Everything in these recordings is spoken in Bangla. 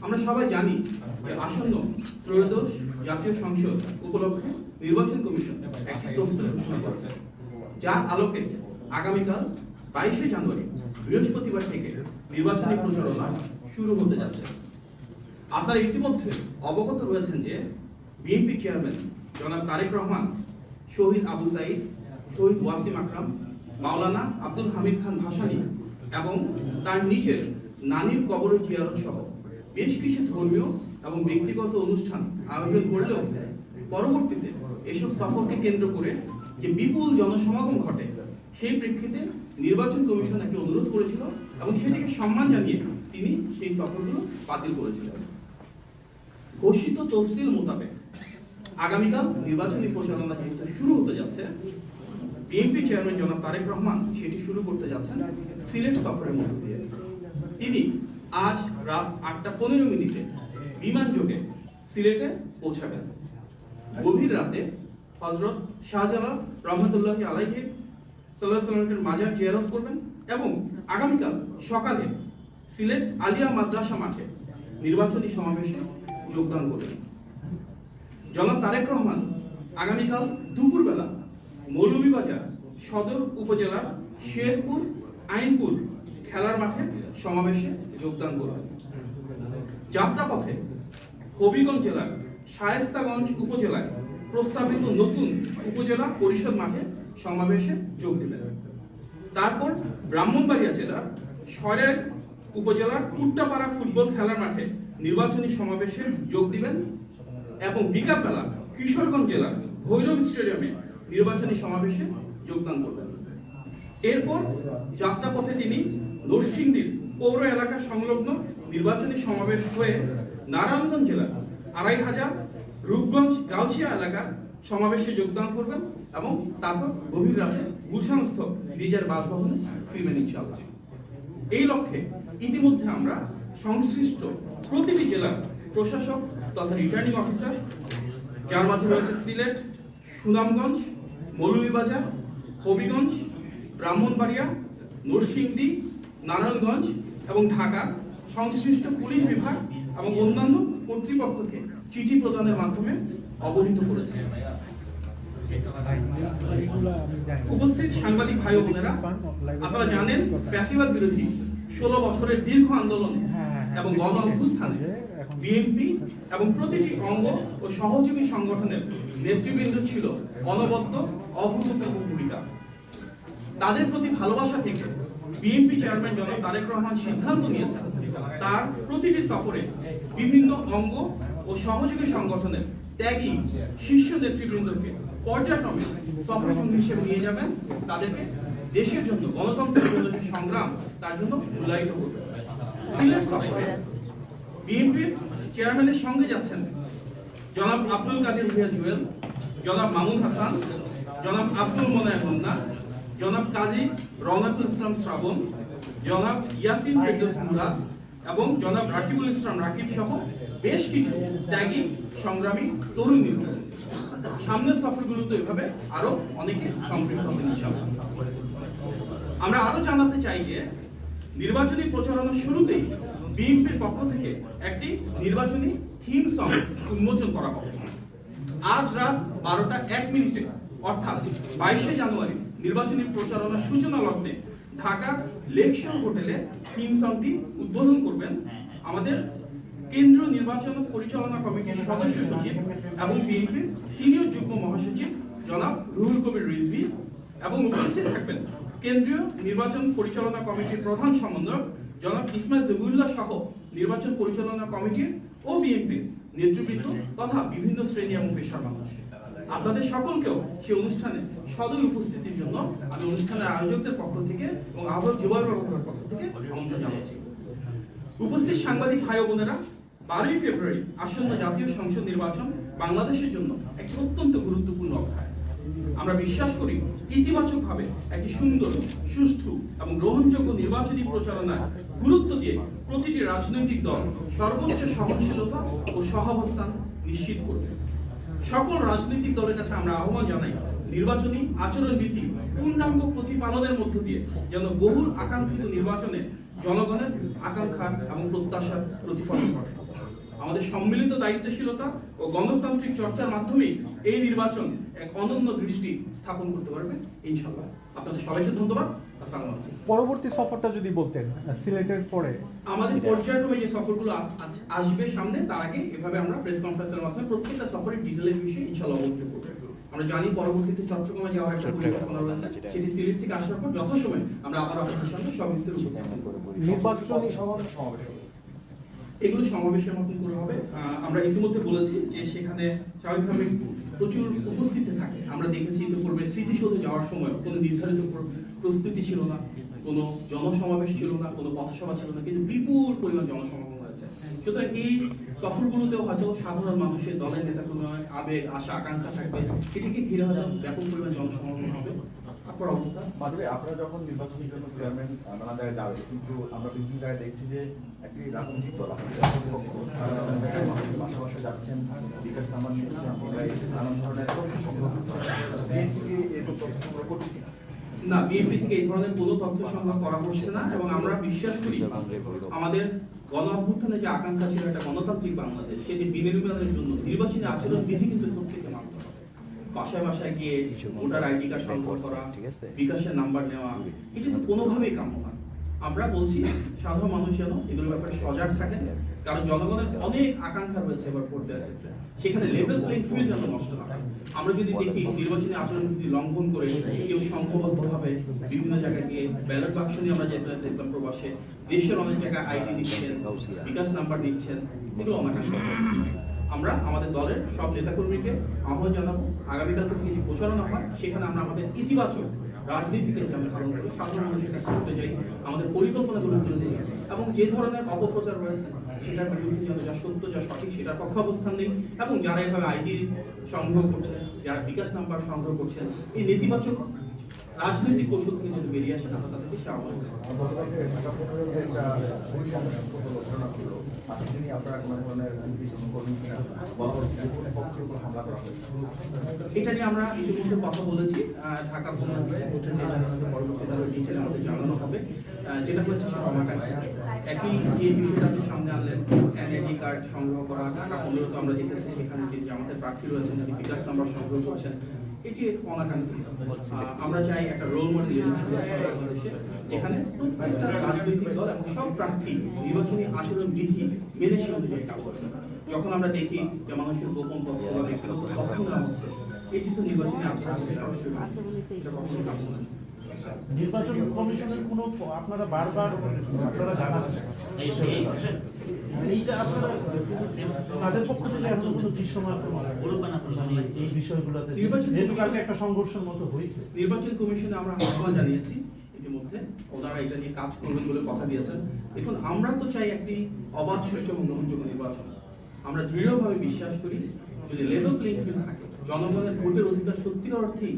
আমরা সবাই জানি যে আসন্ন ত্রয়োদশ জাতীয় সংসদ উপলক্ষে নির্বাচন কমিশন একটি তফসিল ঘোষণা করেছে, যার আলোকে আগামীকাল 22শে জানুয়ারি বৃহস্পতিবার থেকে নির্বাচনী প্রচারণা শুরু হতে যাচ্ছে। আপনারা ইতিমধ্যে অবগত রয়েছেন যে বিএনপি চেয়ারম্যান জনাব তারেক রহমান, শহীদ আবু সাইদ, শহীদ ওয়াসিম আকরাম, মাওলানা আব্দুল হামিদ খান ভাসানী এবং তার নিজের নানির কবর জিয়ারত সহ বেশ কিছু ধর্মীয় এবং ব্যক্তিগত অনুষ্ঠান আয়োজন করলেও পরবর্তীতে এসব সফরকে কেন্দ্র করে যে বিপুল জনসমাগম ঘটে, সেই প্রেক্ষিতে নির্বাচন কমিশন একটি অনুরোধ করেছিল এবং সেটিকে সম্মান জানিয়ে তিনি সেই সফরগুলো বাতিল করেছিলেন। ঘোষিত তফসিল মোতাবেক আগামীকাল নির্বাচনী প্রচারণা যেহেতু শুরু হতে যাচ্ছে, বিএনপি চেয়ারম্যান জনাব তারেক রহমান সেটি শুরু করতে যাচ্ছেন সিলেট সফরের মধ্য দিয়ে। তিনি আজ রাত 8:15 বিমান যোগে সিলেটে পৌঁছাবেন। গভীর রাতে হযরত শাহজালাল রহমতুল্লাহি আলাইহি সাল্লাল্লাহু আলাইহি ওয়াসাল্লামের মাজার জিয়ারত করবেন এবং আগামীকাল সকালে সিলেট আলিয়া মাদ্রাসা মাঠে নির্বাচনী সমাবেশে যোগদান করবেন। জনাব তারেক রহমান আগামীকাল দুপুরবেলা মৌলভীবাজার সদর উপজেলার শেরপুর আইনপুর খেলার মাঠে সমাবেশে যোগদান করবেন। যাত্রাপথে হবিগঞ্জ জেলার শায়েস্তাগঞ্জ উপজেলায় প্রস্তাবিত নতুন উপজেলা পরিষদ মাঠে সমাবেশে যোগ দেবেন। তারপর ব্রাহ্মণবাড়িয়া জেলার সরের উপজেলার কুট্টাপাড়া ফুটবল খেলার মাঠে নির্বাচনী সমাবেশে যোগ দিবেন এবং বিকালবেলা কিশোরগঞ্জ জেলার ভৈরব স্টেডিয়ামে নির্বাচনী সমাবেশে যোগদান করবেন। এরপর যাত্রাপথে তিনি নরসিংদীর পৌর এলাকা সংলগ্ন নির্বাচনী সমাবেশ হয়ে নারায়ণগঞ্জ জেলার 2500 রূপগঞ্জ গাউছিয়া এলাকার সমাবেশে যোগদান করবেন এবং তারপর গভীর রাতে গুলশানস্থ নিজের বাসভবনে ফিরবেন ইনশাআল্লাহ। এই লক্ষ্যে ইতিমধ্যে আমরা সংশ্লিষ্ট প্রতিটি জেলার প্রশাসক তথা রিটার্নিং অফিসার, যার মাঝে রয়েছে সিলেট, সুনামগঞ্জ, মৌলভীবাজার, হবিগঞ্জ, ব্রাহ্মণবাড়িয়া, নরসিংদী, নারায়ণগঞ্জ এবং ঢাকা সংশ্লিষ্ট পুলিশ বিভাগ এবং অন্যান্য কর্তৃপক্ষকে চিঠি প্রদানের মাধ্যমে অবহিত করেছে। উপস্থিত সাংবাদিক ভাই ও বোনেরা, আপনারা জানেন ফ্যাসিবাদ বিরোধী 16 বছরের দীর্ঘ আন্দোলন এবং গণ অভ্যুত্থানে বিএনপি এবং প্রতিটি অঙ্গ ও সহযোগী সংগঠনের নেতৃবৃন্দ ছিল অনবদ্য অভূতপূর্ব ভূমিকা। তাদের প্রতি ভালোবাসা থেকে বিএনপি চেয়ারম্যান জনাব তারেক রহমান সিদ্ধান্ত নিয়েছেন তার প্রতিটি সফরে বিভিন্ন অঙ্গ ও সহযোগী সংগঠনের ত্যাগী শীর্ষ নেতৃবৃন্দকে পর্যায়ক্রমে সফর সঙ্গী হিসেবে নিয়ে যাবেন, তাদেরকে দেশের জন্য গণতন্ত্রের জন্য যে সংগ্রাম তার জন্য মূল্যায়িত করবেন। সিলেট সফরে বিএনপির চেয়ারম্যানের সঙ্গে যাচ্ছেন জনাব আব্দুল কাদের ভূঁইয়া জুয়েল, জনাব মামুন হাসান, জনাব আব্দুল মোনায়েম মুন্না, জনাব কাজী রওনাকুল ইসলাম শ্রাবণ, জনাব ইয়াসিন ফেরদৌস মুরাদ এবং জনাব রাকিবুল ইসলাম রাকিব সহ বেশ কিছু ত্যাগী সংগ্রামী তরুণ নেতা। সামনের সফরগুলোতে এভাবে আরো অনেকে সম্পৃক্ত হবেন ইনশাআল্লাহ। আমরা আরো জানাতে চাই যে নির্বাচনী প্রচারণা শুরুতেই বিএনপির পক্ষ থেকে একটি নির্বাচনী থিম সং উন্মোচন করা হবে। আজ রাত 12:01 অর্থাৎ 22শে জানুয়ারি নির্বাচনী প্রচারণা সূচনা লগ্নে ঢাকা লেকশোর হোটেলে থিম সংটি উদ্বোধন করবেন আমাদের কেন্দ্রীয় নির্বাচন পরিচালনা কমিটির সদস্য সচিব এবং বিএনপির সিনিয়র যুগ্ম মহাসচিব জনাব রুহুল কবির রিজভী এবং উপস্থিত থাকবেন কেন্দ্রীয় নির্বাচন পরিচালনা কমিটির প্রধান সমন্বয়ক জনাব ইসমাইল জবিউল্লাহ সহ নির্বাচন পরিচালনা কমিটির ও বিএনপির নেতৃবৃন্দ তথা বিভিন্ন শ্রেণী এবং পেশার মানুষ। আপনাদের সকলকেও সেই অনুষ্ঠানে সদয় উপস্থিতির জন্য আমি অনুষ্ঠানের আয়োজকদের পক্ষ থেকে এবং আহ্বায়ক যুব বিভাগের পক্ষ থেকে আমন্ত্রণ জানাচ্ছি। উপস্থিত সাংবাদিক ভাই ও বোনেরা, 12ই ফেব্রুয়ারি আসন্ন জাতীয় সংসদ নির্বাচন বাংলাদেশের জন্য একটি অত্যন্ত গুরুত্বপূর্ণ অধ্যায়। আমরা বিশ্বাস করি ইতিবাচকভাবে একটি সুন্দর, সুষ্ঠু এবং গ্রহণযোগ্য নির্বাচনী প্রচারণায় গুরুত্ব দিয়ে প্রতিটি রাজনৈতিক দল সর্বোচ্চ সহনশীলতা ও সহাবস্থান নিশ্চিত করবে। সকল রাজনৈতিক দলের কাছে আমরা আহ্বান জানাই নির্বাচনী আচরণবিধি পূর্ণাঙ্গ প্রতিপালনের মধ্য দিয়ে যেন বহুল আকাঙ্ক্ষিত নির্বাচনে জনগণের আকাঙ্ক্ষা এবং প্রত্যাশার প্রতিফলন ঘটে। আমাদের সম্মিলিত দায়িত্বশীলতা ও গণতান্ত্রিক চর্চার মাধ্যমেই এই নির্বাচন এক অনন্য দৃষ্টি স্থাপন করতে পারবে ইনশাআল্লাহ। আপনাদের সবাইকে ধন্যবাদ। আসসালামু আলাইকুম। পরবর্তী সফরটা যদি বলতেন সিলেটের পরে আমাদের পর্যায়ক্রমে যে সফরগুলো আসবে সামনে, তার আগে এভাবে আমরা প্রেস কনফারেন্সের মাধ্যমে প্রত্যেকটা সফরের ডিটেইলের বিষয়ে ইনশাআল্লাহ অবগত করব। আমরা জানি পরবর্তীতে চট্টগ্রামে যাওয়ার একটা পরিকল্পনা রয়েছে, সেটি সিলেট থেকে আসার পর যথাসময়ে আমরা আবার আপনাদের সামনে সবিস্তার উপস্থাপন করব। নির্বাচনী এগুলো সমাবেশের মতন করে হবে। আমরা ইতিমধ্যে বলেছি যে সেখানে স্বাভাবিকভাবে প্রচুর উপস্থিতি থাকে। আমরা দেখেছি ইতিপূর্বে স্মৃতিসৌধে যাওয়ার সময় কোনো নির্ধারিত প্রস্তুতি ছিল না, কোনো জনসমাবেশ ছিল না, কোনো পথসভা ছিল না, কিন্তু বিপুল পরিমাণ জনসমাগম হয়েছে। সুতরাং এই সফরগুলোতেও হয়তো সাধারণ মানুষের দলের নেতাকর্মীর আবেগ, আশা, আকাঙ্ক্ষা থাকবে, এটিকে ঘিরে হয়তো ব্যাপক পরিমাণ জনসমাগম হবে। আপনার অবস্থা মাধবী, আপনারা যখন নির্বাচনের জন্য চেয়ারম্যান নানা জায়গায় যাবে, কিন্তু আমরা বিভিন্ন জায়গায় দেখছি যে একটি রাজনৈতিক দল পাশাপাশি যাচ্ছেন, বিকাশ নাম্বার নিচ্ছেন, নানান ধরনের তথ্য সংগ্রহ করছে কিনা? না, বিএনপি থেকে এই ধরনের কোনো তথ্য সংগ্রহ করা হচ্ছে না, এবং আমরা বিশ্বাস করি আমাদের গণ অভ্যুত্থানে যে আকাঙ্ক্ষা ছিল একটা গণতান্ত্রিক বাংলাদেশ, সেটি বিনির্মাণের জন্য নির্বাচনী আচরণ বিধি কিন্তু প্রত্যেককে মানতে হবে। বাসায় বাসায় গিয়ে ভোটার আইডি কার্ড সংগ্রহ করা, বিকাশের নাম্বার নেওয়া, এটা তো কোনোভাবেই কাম্য না। আমরা বলছি সাধারণ মানুষ যেন এগুলোর ব্যাপারে সজাগ থাকেন, কারণ জনগণের অনেক আকাঙ্ক্ষা রয়েছে এবার ভোট দেওয়ার ক্ষেত্রে। সেখানে লেভেল প্লেইং ফিল্ড যেন নষ্ট না হয়। আমরা যদি দেখি নির্বাচনী আচরণ বিধি লঙ্ঘন করে কেউ সংঘবদ্ধভাবে বিভিন্ন জায়গায় গিয়ে ব্যালট বাক্স নিয়ে আমরা যেটা দেখলাম প্রবাসে, দেশের অনেক জায়গায় আইডি দিচ্ছেন, বিকাশ নাম্বার দিচ্ছেন, এগুলো অনাকাঙ্ক্ষিত। আমরা আমাদের দলের সব নেতাকর্মীকে আহ্বান জানাবো, আগামীকাল থেকে যে প্রচারণা হয় সেখানে আমরা আমাদের ইতিবাচক রাজনীতিকে আমরা পালন করি, সাধারণ মানুষের কাছে করতে যাই, আমাদের পরিকল্পনাগুলো তুলে দিই, এবং যে ধরনের অপপ্রচার রয়েছে সেটার বিরুদ্ধে যেন যা সত্য যা সঠিক সেটার পক্ষে অবস্থান নেই, এবং যারা এভাবে আইডি সংগ্রহ করছেন, যারা বিকাশ নাম্বার সংগ্রহ করছেন, এই নেতিবাচক রাজনৈতিক কৌশল থেকে যদি বেরিয়ে আসে তাহলে তাদেরকে সে আহ্বান এটা নিয়ে আমরা ইতিমধ্যে কথা বলেছি। ঢাকা পরবর্তীতে আমাদের জানানো হবে। যেটা হচ্ছে একই যে বিষয়টা আপনি সামনে আনলেন, এনআইডি কার্ড সংগ্রহ করা, ঢাকা 15 তো আমরা দেখেছি সেখানে যে আমাদের প্রার্থী রয়েছেন যদি বিকাশ নাম্বার সংগ্রহ করছেন, এটি অনাকাঙ্ক্ষিত। আমরা চাই একটা রোল মডেল বাংলাদেশে, যেখানে প্রত্যেকটা রাজনৈতিক দল এবং সব প্রার্থী নির্বাচনী আচরণ বিধি মেনে সে অনুযায়ী কাজ করবে। যখন আমরা দেখি যে মানুষের গোপন তথ্য বা ব্যক্তিগত তথ্য নেওয়া হচ্ছে, এটি তো নির্বাচনী আচরণ সরাসরি এটা কখনো কাম্য নয়। নির্বাচন কমিশনের কোনো আপনারা বারবার আপনারা জানাচ্ছেন এইটা আপনারা তাদের পক্ষ থেকে এখনো কোনো দৃশ্যমান এই বিষয়গুলোতে যেহেতু কালকে একটা সংঘর্ষের মতো হয়েছে, নির্বাচন কমিশনে আমরা আহ্বান জানিয়েছি ইতিমধ্যে, ওনারা এটা নিয়ে কাজ করবেন বলে কথা দিয়েছেন। দেখুন, আমরা তো চাই একটি অবাধ, সুষ্ঠু এবং গ্রহণযোগ্য নির্বাচন। আমরা দৃঢ়ভাবে বিশ্বাস করি যদি লেভেল প্লেইং ফিল্ড থাকে, জনগণের ভোটের অধিকার সত্যিকার অর্থেই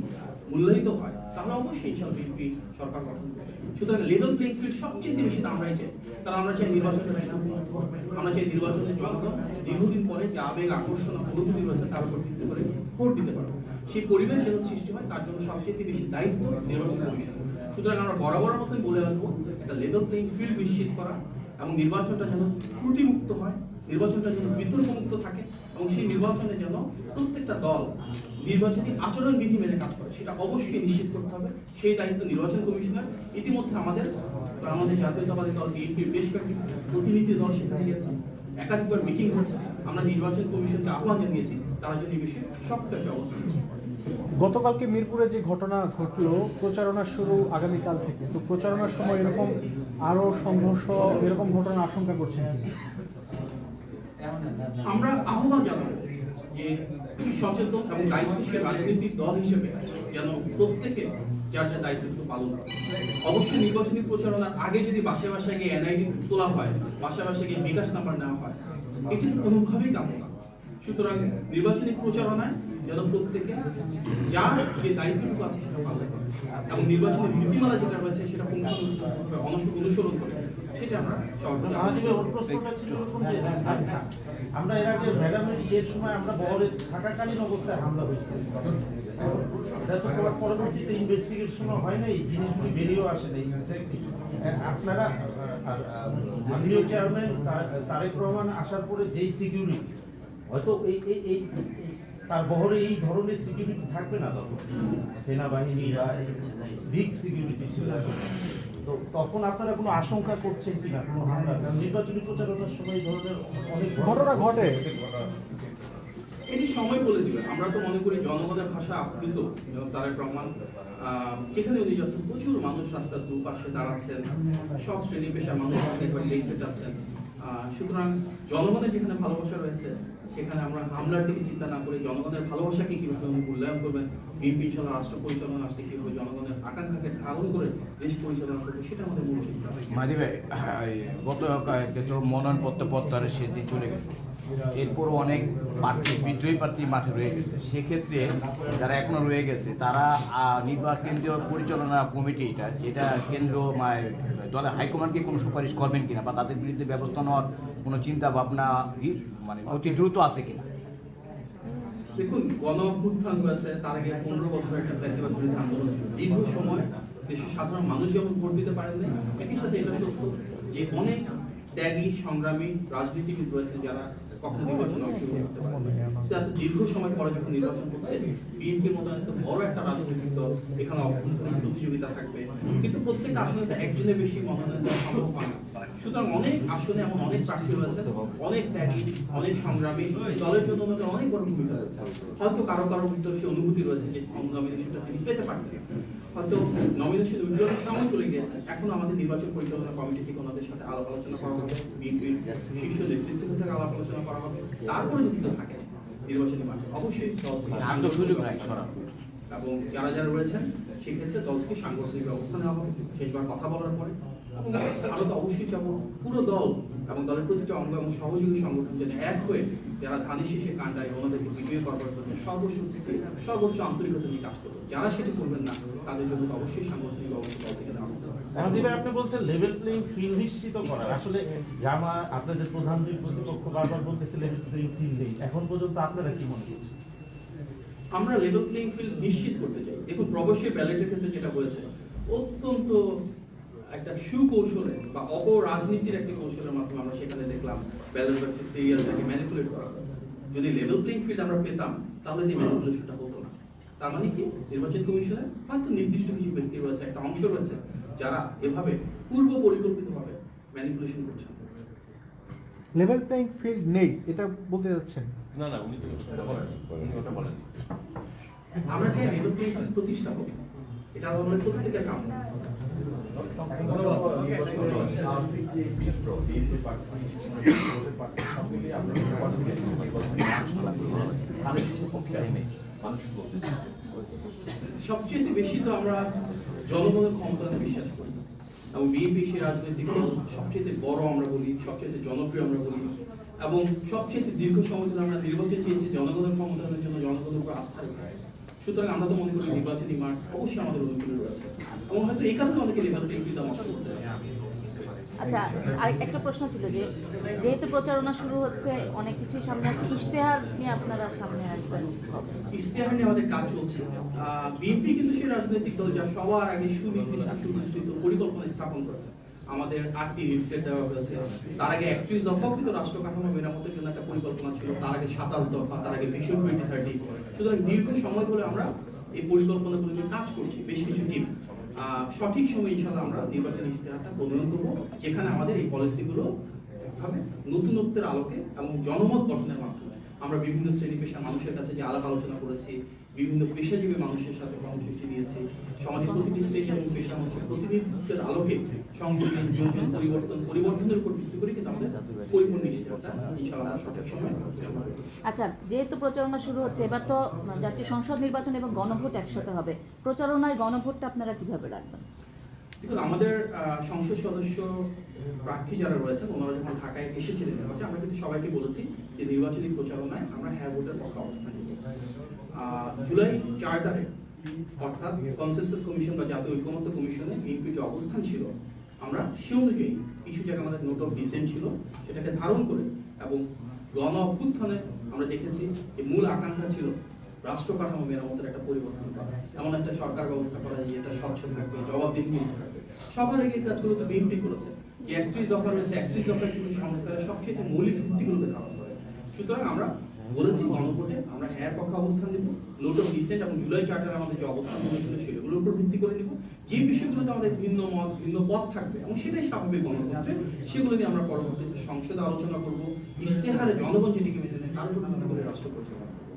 মূল্যায়িত হয়, তাহলে অবশ্যই ইনশাআল্লাহ বিএনপি সরকার গঠন করবে। সুতরাং লেভেল প্লেইং ফিল্ড সবচেয়ে বেশি আমরাই চাই, কারণ আমরা চাই নির্বাচনের আমরা চাই নির্বাচনের জনগণ দীর্ঘদিন পরে যে আবেগ, আকর্ষণ, অনুভূতি রয়েছে তার উপর ভিত্তি করে ভোট দিতে পারবে। সেই পরিবেশ যেন সৃষ্টি হয়, তার জন্য সবচেয়ে বেশি দায়িত্ব নির্বাচন কমিশন। সুতরাং আমরা বরাবর মতোই বলে আসবো একটা লেভেল প্লেইং ফিল্ড নিশ্চিত করা, এবং নির্বাচনটা যেন ত্রুটিমুক্ত হয়, নির্বাচনটা যেন বিতর্কমুক্ত থাকে, এবং সেই নির্বাচনে যেন প্রত্যেকটা দল নির্বাচনী আচরণ বিধি মেনে কাজ করে, সেটা অবশ্যই নিশ্চিত করতে হবে। সেই দায়িত্ব নির্বাচন কমিশনার। ইতিমধ্যে আমাদের জাতীয়তাবাদী দল বিএনপির বেশ কয়েকটি প্রতিনিধি দল সেখানে গিয়েছে, একাধিকবার মিটিং হচ্ছে। আমরা নির্বাচন কমিশনকে আহ্বান জানিয়েছি তারা যেন এই বিষয়ে সবটাকে অবস্থান নেয়। গতকালকে মিরপুরে যে ঘটনা ঘটলো, প্রচারণা শুরু আগামীকাল থেকে, তো প্রচারণার সময় এরকম আরো সংঘর্ষ, এরকম ঘটনার আশঙ্কা করছেন? আমরা আহ্বান জানাবো যে সচেতন এবং দায়িত্বশীল রাজনৈতিক দল হিসেবে যেন প্রত্যেকে যার যার দায়িত্ব পালন করে। অবশ্যই নির্বাচনী প্রচারণার আগে যদি বাসায় বাসায় গিয়ে এনআইডি তোলা হয়, বাসায় বাসায় গিয়ে বিকাশ নাম্বার নেওয়া হয়, এটি তো কোনোভাবেই কাম্য না। সুতরাং নির্বাচনী প্রচারণায় যেন প্রত্যেকে যার যে দায়িত্বটুকু আছে সেটা পালন করে, এবং নির্বাচনী নীতিমালা যেটা রয়েছে সেটা অনুসরণ করে, সেটা আমরা আমরা এর আগে ম্যাডামের ইয়ের সময় আমরা বহরে থাকাকালীন অবস্থায় হামলা হয়েছে, এটা তো পরবর্তীতে ইনভেস্টিগেশন হয় না, এই জিনিসগুলি বেরিয়েও আসে না। আপনারা আর মাননীয় চেয়ারম্যান তারেক রহমান আসার পরে যেই সিকিউরিটি হয়তো এই তার বহরে এই ধরনের সিকিউরিটি থাকবে না, তখন সেনাবাহিনী বা বিগ সিকিউরিটি ছিল। তো তখন আপনারা কোনো আশঙ্কা করছেন কিনা কোনো হামলা? কারণ নির্বাচনী প্রচারণার সময় এই ধরনের অনেক ঘটনা ঘটে। এটি সময় বলে দিবেন। আমরা তো মনে করি জনগণের ভাষা আপ্লুত তারেক রহমান, যেখানে উনি যাচ্ছেন প্রচুর মানুষ রাস্তার দুপাশে দাঁড়াচ্ছেন, সব শ্রেণী পেশার মানুষ একবার দেখতে চাচ্ছেন। সুতরাং জনগণের যেখানে ভালোবাসা রয়েছে সেখানে আমরা হামলার দিকে চিন্তা না করে জনগণের ভালোবাসাকে কিভাবে উনি মূল্যায়ন করবেন, বিএনপি ইনশাআল্লাহ রাষ্ট্র পরিচালনা আসলে কিভাবে জনগণের আকাঙ্ক্ষাকে ধারণ করে দেশ পরিচালনা করবে সেটা আমাদের মূল চিন্তা। মাঝি ভাই, গত মনোনয়নপত্র প্রত্যাহারের সেদিন চলে গেছে, এরপরও অনেক প্রার্থী বিদ্রোহী প্রার্থী মাঠে রয়ে গেছে। সেক্ষেত্রে যারা এখনো রয়ে গেছে তারা নির্বাচন কেন্দ্রীয় পরিচালনা কমিটিটা, যেটা কেন্দ্র দলের হাইকমান্ডকে কোনো সুপারিশ করবেন কিনা বা তাদের বিরুদ্ধে ব্যবস্থা নেওয়ার কোনো চিন্তা ভাবনা মানে অতি দ্রুত আছে কিনা? দেখুন, গণ অভ্যুত্থান হয়েছে, তার আগে 15 বছর একটা ফ্যাসিবাদ বিরোধী আন্দোলন ছিল। দীর্ঘ সময় দেশের সাধারণ মানুষ যেমন ভোট দিতে পারেননি, একই সাথে এটা সত্য যে অনেক ত্যাগী সংগ্রামী রাজনীতিবিদ রয়েছেন যারা কখনো নির্বাচনে অংশগ্রহণ করতে পারেন। এত দীর্ঘ সময় পরে যখন নির্বাচন হচ্ছে, বিএনপির মতো এত বড় একটা রাজনৈতিক দল, এখানে অভ্যন্তরীণ প্রতিযোগিতা থাকবে, কিন্তু প্রত্যেকটা আসনে তো একজনের বেশি মনোনয়ন দেওয়া সম্ভব হয় না। সুতরাং অনেক আসনে এমন অনেক প্রার্থী রয়েছে, অনেক ত্যাগী, অনেক সংগ্রামী, দলের জন্য ওনাদের অনেক বড় ভূমিকা রয়েছে। হয়তো কারো কারো ভিতরে সে অনুভূতি রয়েছে যে নমিনেশনটা তিনি পেতে পারতেন, হয়তো নমিনেশন উইথড্রয়াল সময় চলে গিয়েছে। এখন আমাদের নির্বাচন পরিচালনা কমিটি থেকে ওনাদের সাথে আলাপ আলোচনা করা হবে, বিএনপির শীর্ষ নেতৃত্ব থেকে আলাপ আলোচনা করা হবে। তারপরে যদি তো থাকে নির্বাচনী মাঠে অবশ্যই দল সুযোগ নাই এবং যারা যারা রয়েছেন সেক্ষেত্রে দলকে সাংগঠনিক ব্যবস্থা নেওয়া হবে শেষবার কথা বলার পরে। এবং আরো তো অবশ্যই যাবো পুরো দল এবং দলের প্রতিটা অঙ্গ এবং সহযোগী সংগঠন যেন এক হয়ে যারা ধানের শীষে কাণ্ডায় ওনাদেরকে বিজয়ী করবার জন্য সর্বশক্তি সর্বোচ্চ আন্তরিকতা নিয়ে কাজ করবে। যারা সেটা করবেন না তাদের জন্য তো অবশ্যই সাংগঠনিক ব্যবস্থা দল থেকে নেওয়া হবে। আপনি বলছেন লেভেল প্লেইং ফিল্ড নিশ্চিত করা, আসলে জামা আপনাদের প্রধান দুই প্রতিপক্ষ বারবার বলতেছে লেভেল প্লেইং ফিল্ড নেই, এখন পর্যন্ত আপনারা কি মনে করছেন? আমরা লেভেল প্লেইং ফিল্ড নিশ্চিত করতে চাই। দেখুন, প্রবাসী ব্যালেটের ক্ষেত্রে যেটা হয়েছে অত্যন্ত একটা সুকৌশলে বা অপরাজনীতির একটা কৌশলের মাধ্যমে আমরা সেখানে দেখলাম ব্যালট বাক্সের সিরিয়ালটাকে ম্যানিপুলেট করা হয়েছে। যদি লেভেল প্লেইং ফিল্ড আমরা পেতাম তাহলে এই ম্যানিপুলেশনটা হতো না। তার মানে কি, নির্বাচন কমিশনের হয়তো নির্দিষ্ট কিছু ব্যক্তি রয়েছে, একটা অংশ রয়েছে যারা এভাবে পূর্ব পরিকল্পিতভাবে ম্যানিপুলেশন করছেন। লেভেল প্লেইং ফিল্ড নেই এটা বলতে যাচ্ছেন? না না, উনি ওটা বলেন। আমরা চাই লেভেল প্লেইং ফিল্ড প্রতিষ্ঠা হবে, এটা আমাদের প্রত্যেকের কাম। সার্বিক যে চিত্র বিএনপি প্রার্থী সব মিলিয়ে সবচেয়ে বেশি তো আমরা জনগণের ক্ষমতাতে বিশ্বাস করি এবং বিএনপি সেই রাজনৈতিক দল সবচেয়ে বড় আমরা বলি, সবচেয়ে জনপ্রিয় আমরা বলি এবং সবচেয়ে দীর্ঘ সময় ধরে আমরা নির্বাচন চেয়েছি জনগণের ক্ষমতায়নের জন্য, জনগণের উপর আস্থা রেখে। সুতরাং আমরা তো মনে করি নির্বাচনী মাঠ অবশ্যই আমাদের অনুকূলে রয়েছে এবং হয়তো এই কারণে অনেকে লেভেল প্লেইং ফিল্ড নষ্ট করতে চায়। আচ্ছা, আর একটা প্রশ্ন ছিল যে যেহেতু প্রচারণা শুরু হচ্ছে, অনেক কিছুই সামনে আছে, ইশতেহার নিয়ে আপনারা সামনে আসবেন? ইশতেহার নিয়ে আমাদের কাজ চলছে। বিএনপি কিন্তু সেই রাজনৈতিক দল যা সবার আগে সুবিস্তৃত পরিকল্পনা স্থাপন করেছে। আমাদের 8টি লিফলেট দেওয়া হয়েছে, তার আগে 31 দফাও কিন্তু রাষ্ট্র কাঠামো মেরামতের জন্য একটা পরিকল্পনা ছিল, তার আগে 27 দফা, তার আগে ভিশন 2030। সুতরাং দীর্ঘ সময় ধরে আমরা এই পরিকল্পনাগুলো নিয়ে কাজ করছি, বেশ কিছু টিম। সঠিক সময় ইনশাআল্লাহ আমরা নির্বাচনী ইশতেহারটা প্রণয়ন করবো, যেখানে আমাদের এই পলিসিগুলো একভাবে নতুনত্বের আলোকে এবং জনমত গঠনের মাধ্যমে আমরা বিভিন্ন শ্রেণী পেশার মানুষের কাছে যে আলাপ আলোচনা করেছি, বিভিন্ন পেশাজীবী মানুষের সাথে কর্মসূচি দিয়েছি, সমাজের প্রতিটি শ্রেণী এবং পেশার মানুষের প্রতিনিধিত্বের আলোকে সংযোজন, বিয়োজন, পরিবর্তনের উপর ভিত্তি করে কিন্তু আমাদের পরিপূর্ণ ইশতেহারটা ইনশাআল্লাহ সঠিক সময়। আচ্ছা, যেহেতু প্রচারণা শুরু হচ্ছে, এবার তো জাতীয় সংসদ নির্বাচন এবং গণভোট একসাথে হবে, প্রচারণায় গণভোটটা আপনারা কিভাবে রাখবেন? দেখুন, আমাদের সংসদ সদস্য প্রার্থী যারা রয়েছেন ওনারা যখন ঢাকায় এসেছিলেন নির্বাচনে, আমরা কিন্তু সবাইকে বলেছি যে নির্বাচনী প্রচারণায় আমরা হ্যাঁ ভোটের পক্ষে অবস্থান নিব। জুলাই চার্টারে অর্থাৎ কনসেনসাস কমিশন বা জাতীয় ঐক্যমত্য কমিশনে বিএনপির যে অবস্থান ছিল, আমরা সে অনুযায়ী কিছু জায়গায় আমাদের নোট অফ ডিসেন্ট ছিল, সেটাকে ধারণ করে এবং গণ অভ্যুত্থানে আমরা দেখেছি যে মূল আকাঙ্ক্ষা ছিল রাষ্ট্র কাঠামো মেরামতের একটা পরিবর্তন করা, এমন একটা সরকার ব্যবস্থা করা যেটা স্বচ্ছ থাকবে, জবাবদিহি থাকবে। সবার আগে কাজগুলো তো বিএনপি করেছে, যে 31 দফা রয়েছে 31 দফার কিন্তু সংস্কারের সবচেয়ে মৌলিক ভিত্তিগুলোকে ধারণ করে। সুতরাং আমরা বলেছি গণভোটে আমরা হ্যাঁ পক্ষে অবস্থান নেব, নোট অফ ডিসেন্ট এবং জুলাই চার্টার আমাদের যে অবস্থানগুলো ছিল সেগুলোর উপর ভিত্তি করে নেব। যে বিষয়গুলোতে আমাদের ভিন্ন মত ভিন্ন পথ থাকবে এবং সেটাই স্বাভাবিক গণতন্ত্রে, সেগুলো নিয়ে আমরা পরবর্তীতে সংসদে আলোচনা করব, ইশতেহারে জনগণ যেটিকে মেনে নেয় তার উপর ভিত্তি করে রাষ্ট্র পরিচালনা করব।